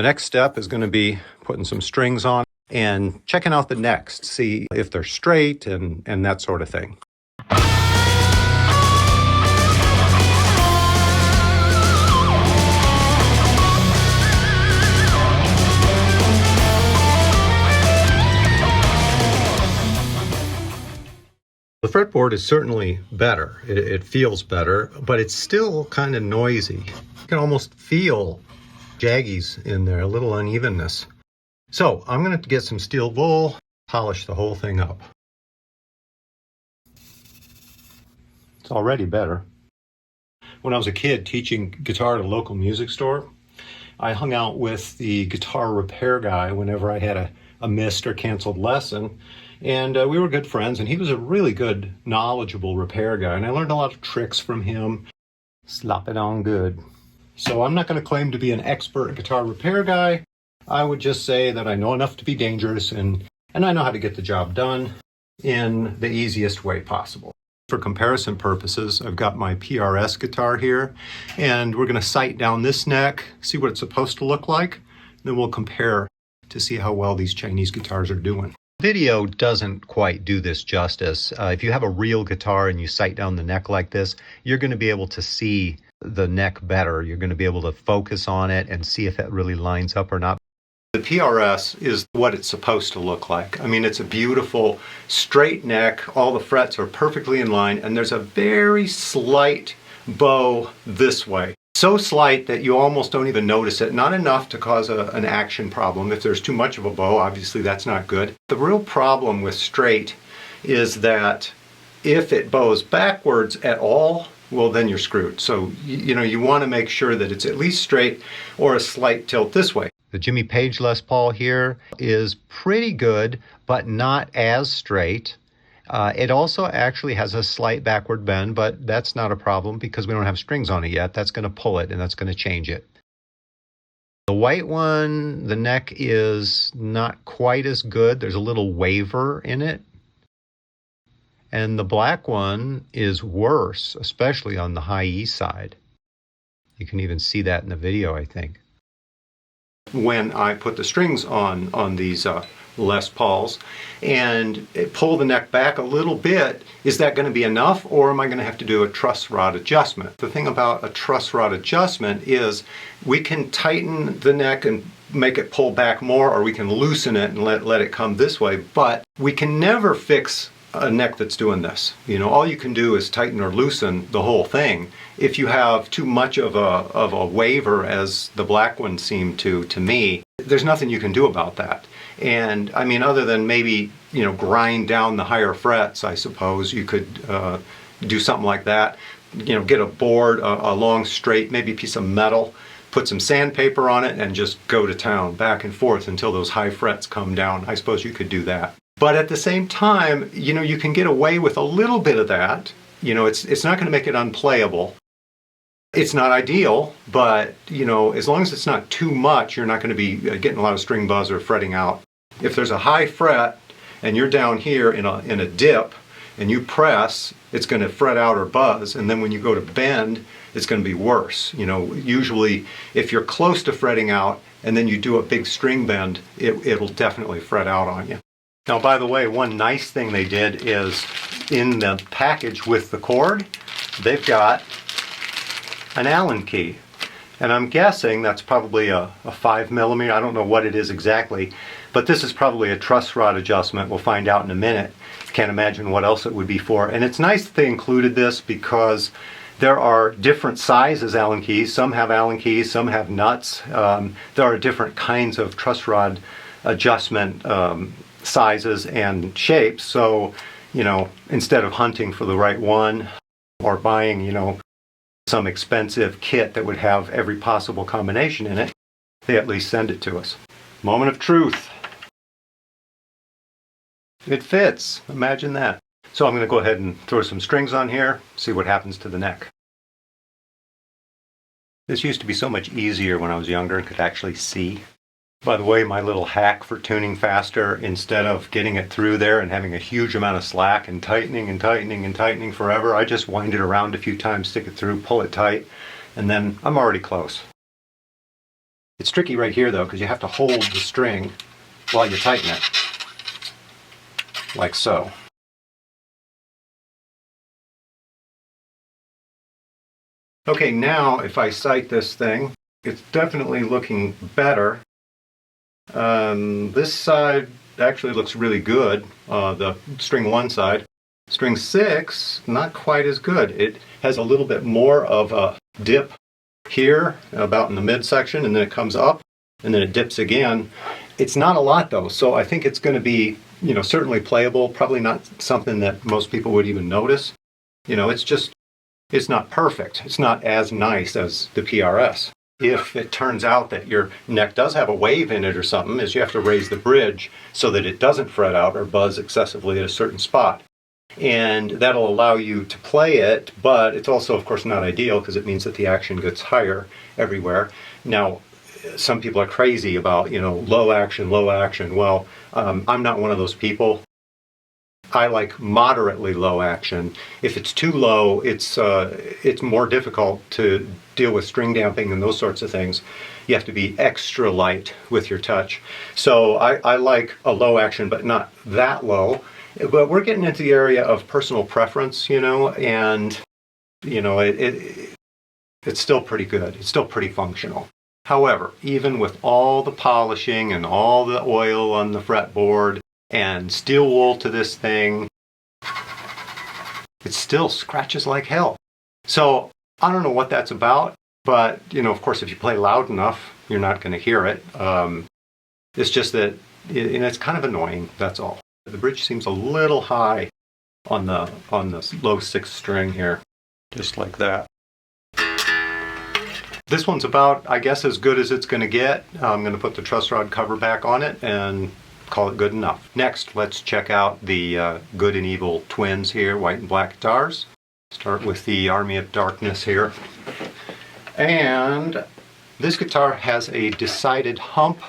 The next step is going to be putting some strings on and checking out the necks, see if they're straight and that sort of thing. The fretboard is certainly better. It feels better, but it's still kind of noisy. You can almost feel jaggies in there, a little unevenness. So I'm going to get some steel wool, polish the whole thing up. It's already better. When I was a kid teaching guitar at a local music store, I hung out with the guitar repair guy whenever I had a missed or canceled lesson. And we were good friends, and he was a really good, knowledgeable repair guy. And I learned a lot of tricks from him. Slop it on good. So I'm not going to claim to be an expert guitar repair guy. I would just say that I know enough to be dangerous, and I know how to get the job done in the easiest way possible. For comparison purposes, I've got my PRS guitar here, and we're going to sight down this neck, see what it's supposed to look like, then we'll compare to see how well these Chinese guitars are doing. Video doesn't quite do this justice. If you have a real guitar and you sight down the neck like this, you're going to be able to see the neck better. You're going to be able to focus on it and see if it really lines up or not. The PRS is what it's supposed to look like. I mean, it's a beautiful straight neck. All the frets are perfectly in line, and there's a very slight bow this way. So slight that you almost don't even notice it. Not enough to cause an action problem. If there's too much of a bow, obviously that's not good. The real problem with straight is that if it bows backwards at all, well, then you're screwed. So, you want to make sure that it's at least straight or a slight tilt this way. The Jimmy Page Les Paul here is pretty good, but not as straight. It also actually has a slight backward bend, but that's not a problem because we don't have strings on it yet. That's going to pull it, and that's going to change it. The white one, the neck is not quite as good. There's a little waver in it. And the black one is worse, especially on the high E side. You can even see that in the video, I think. When I put the strings on these Les Pauls and pull the neck back a little bit, is that going to be enough, or am I going to have to do a truss rod adjustment? The thing about a truss rod adjustment is we can tighten the neck and make it pull back more, or we can loosen it and let it come this way, but we can never fix a neck that's doing this. All you can do is tighten or loosen the whole thing. If you have too much of a waver, as the black one seemed to me, there's nothing you can do about that. And I mean, other than maybe, grind down the higher frets, I suppose you could do something like that. Get a board, a long straight, maybe piece of metal, put some sandpaper on it and just go to town back and forth until those high frets come down. I suppose you could do that. But at the same time, you can get away with a little bit of that. It's not going to make it unplayable. It's not ideal, but, as long as it's not too much, you're not going to be getting a lot of string buzz or fretting out. If there's a high fret and you're down here in a dip and you press, it's going to fret out or buzz. And then when you go to bend, it's going to be worse. Usually if you're close to fretting out and then you do a big string bend, it'll definitely fret out on you. Now, by the way, one nice thing they did is in the package with the cord, they've got an Allen key. And I'm guessing that's probably a 5mm. I don't know what it is exactly, but this is probably a truss rod adjustment. We'll find out in a minute. Can't imagine what else it would be for. And it's nice that they included this because there are different sizes Allen keys. Some have Allen keys, some have nuts. There are different kinds of truss rod adjustment sizes and shapes. So, instead of hunting for the right one or buying, some expensive kit that would have every possible combination in it, they at least send it to us. Moment of truth. It fits. Imagine that. So I'm going to go ahead and throw some strings on here, see what happens to the neck. This used to be so much easier when I was younger and could actually see. By the way, my little hack for tuning faster, instead of getting it through there and having a huge amount of slack and tightening and tightening and tightening forever, I just wind it around a few times, stick it through, pull it tight, and then I'm already close. It's tricky right here though, because you have to hold the string while you tighten it, like so. Okay, now if I sight this thing, it's definitely looking better. This side actually looks really good, the string 1 side. String 6, not quite as good. It has a little bit more of a dip here, about in the midsection, and then it comes up, and then it dips again. It's not a lot though, so I think it's going to be, you know, certainly playable, probably not something that most people would even notice. You know, it's not perfect. It's not as nice as the PRS. If it turns out that your neck does have a wave in it or something, is you have to raise the bridge so that it doesn't fret out or buzz excessively at a certain spot. And that'll allow you to play it, but it's also, of course, not ideal because it means that the action gets higher everywhere. Now, some people are crazy about, you know, low action, low action. Well, I'm not one of those people. I like moderately low action. If it's too low, it's more difficult to deal with string damping and those sorts of things. You have to be extra light with your touch. So I like a low action, but not that low. But we're getting into the area of personal preference, you know, and, you know, it's still pretty good. It's still pretty functional. However, even with all the polishing and all the oil on the fretboard and steel wool to this thing, it still scratches like hell. So I don't know what that's about, but, you know, of course, if you play loud enough, you're not going to hear it. It's just that it's kind of annoying, that's all. The bridge seems a little high on the low 6th string here, just like that. This one's about, I guess, as good as it's going to get. I'm going to put the truss rod cover back on it and call it good enough. Next, let's check out the Good and Evil twins here, white and black guitars. Start with the Army of Darkness here. And this guitar has a decided hump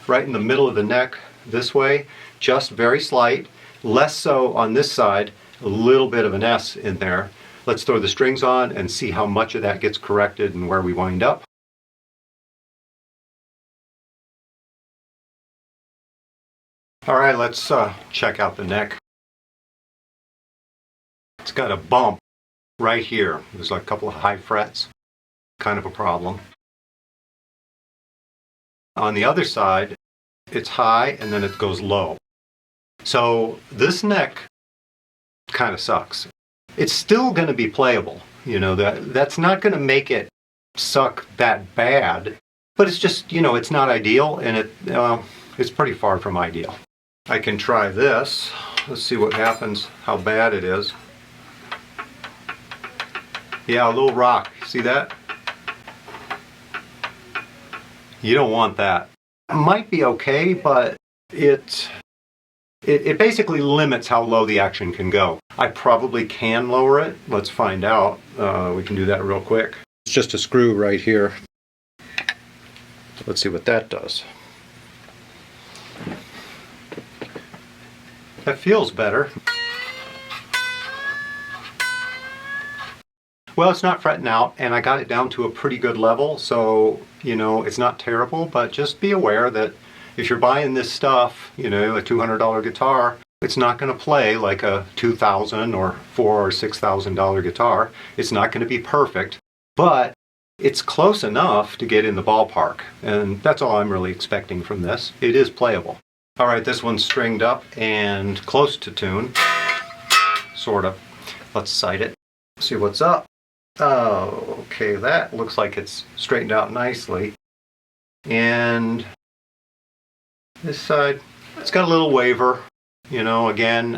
right in the middle of the neck this way, just very slight. Less so on this side, a little bit of an S in there. Let's throw the strings on and see how much of that gets corrected and where we wind up. All right, let's check out the neck. It's got a bump right here. There's like a couple of high frets, kind of a problem. On the other side, it's high and then it goes low. So this neck kind of sucks. It's still going to be playable. You know, that's not going to make it suck that bad, but it's just, you know, it's not ideal, and it's pretty far from ideal. I can try this. Let's see what happens, how bad it is. Yeah, a little rock. See that? You don't want that. It might be okay, but it basically limits how low the action can go. I probably can lower it. Let's find out. We can do that real quick. It's just a screw right here. Let's see what that does. That feels better. Well, it's not fretting out, and I got it down to a pretty good level, so, you know, it's not terrible, but just be aware that if you're buying this stuff, you know, a $200 guitar, it's not going to play like a $2,000 or $4,000 or $6,000 guitar. It's not going to be perfect, but it's close enough to get in the ballpark, and that's all I'm really expecting from this. It is playable. All right, this one's stringed up and close to tune, sort of. Let's sight it, see what's up. Oh, okay, that looks like it's straightened out nicely. And this side, it's got a little waver, you know, again,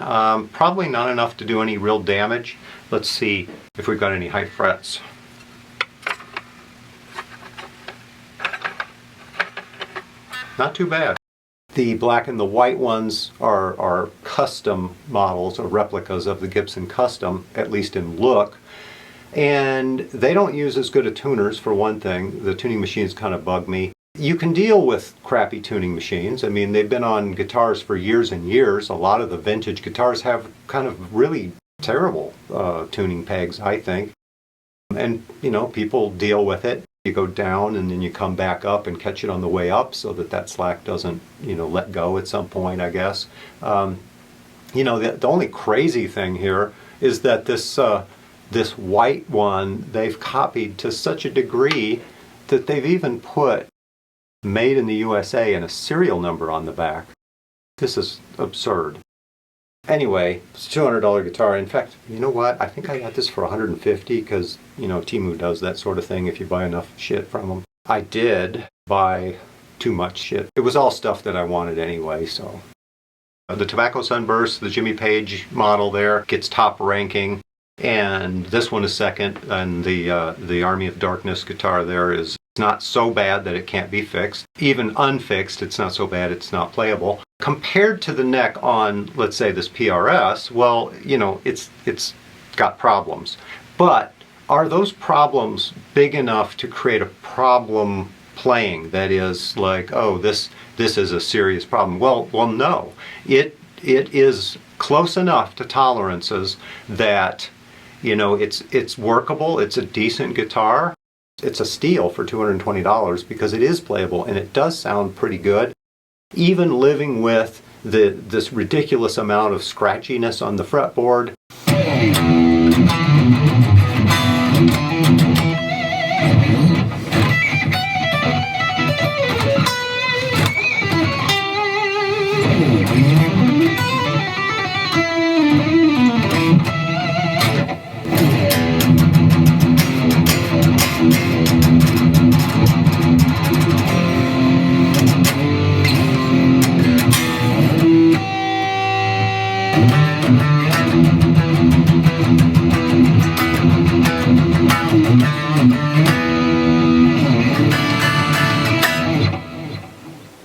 probably not enough to do any real damage. Let's see if we've got any high frets. Not too bad. The black and the white ones are custom models or replicas of the Gibson Custom, at least in look. And they don't use as good a tuners, for one thing. The tuning machines kind of bug me. You can deal with crappy tuning machines. I mean, they've been on guitars for years and years. A lot of the vintage guitars have kind of really terrible tuning pegs, I think. And, you know, people deal with it. You go down and then you come back up and catch it on the way up so that that slack doesn't, let go at some point, I guess. The only crazy thing here is that this white one they've copied to such a degree that they've even put made in the USA and a serial number on the back. This is absurd. Anyway, it's a $200 guitar. In fact, you know what? I think I got this for $150 because, Temu does that sort of thing if you buy enough shit from them. I did buy too much shit. It was all stuff that I wanted anyway, so. The Tobacco Sunburst, the Jimmy Page model there, gets top ranking. And this one is second, and the Army of Darkness guitar there is not so bad that it can't be fixed. Even unfixed, it's not so bad it's not playable. Compared to the neck on, let's say, this PRS, well, it's got problems. But are those problems big enough to create a problem playing? That is like, oh, this is a serious problem. Well, no. It is close enough to tolerances that it's workable, it's a decent guitar. It's a steal for $220 because it is playable and it does sound pretty good. Even living with this ridiculous amount of scratchiness on the fretboard.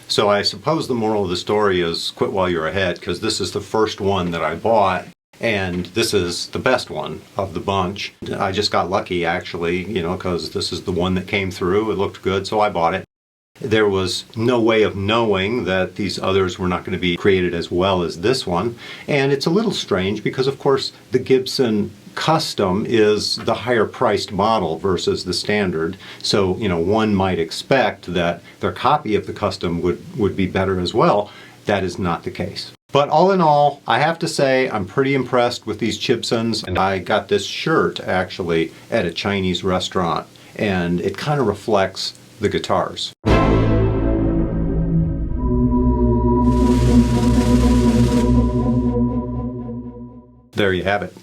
So I suppose the moral of the story is quit while you're ahead, because this is the first one that I bought, and this is the best one of the bunch. I just got lucky, actually, because this is the one that came through. It looked good, so I bought it. There was no way of knowing that these others were not going to be created as well as this one. And it's a little strange because, of course, the Gibson Custom is the higher priced model versus the standard. So, one might expect that their copy of the Custom would be better as well. That is not the case. But all in all, I have to say I'm pretty impressed with these Chibsons. And I got this shirt actually at a Chinese restaurant, and it kind of reflects the guitars. There you have it.